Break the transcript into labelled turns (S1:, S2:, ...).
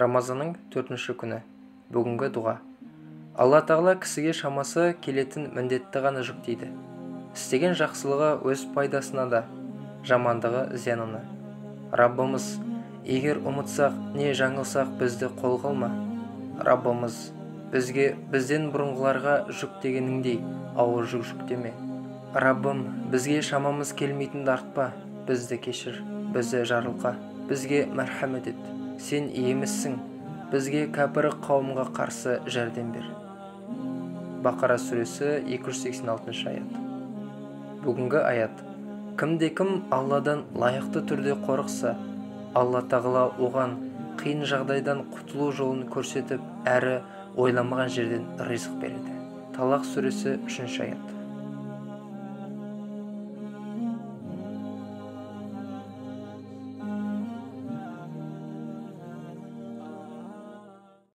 S1: Рамазанның 4-ші күні. Бүгінгі дұға. Алла тағала кісіге шамасы келетін міндетті ғана жүктейді. Істеген жақсылығы өз пайдасына да, жамандығы зиянына. Раббымыз, егер ұмытсақ не жаңылсақ бізді қолға алма. Раббымыз, бізге бізден бұрынғыларға жүктегеніңдей ауыр жүк жүктеме. Раббым, бізге шамамыз келмейтінді артпа, бізді кешір, бізді жарылқа, бізге мәрхамет ет. Сен иемізсің, бізге кәпір қауымға қарсы жәрдем бер. Бақара сүресі 286 аят. Бүгінгі аят. Кімде-кім Алладан лайықты түрде қорықса, Алла тағала оған қиын жағдайдан құтылу жолын көрсетіп, әрі ойламаған жерден ризық береді. Талақ сүресі 3 аят.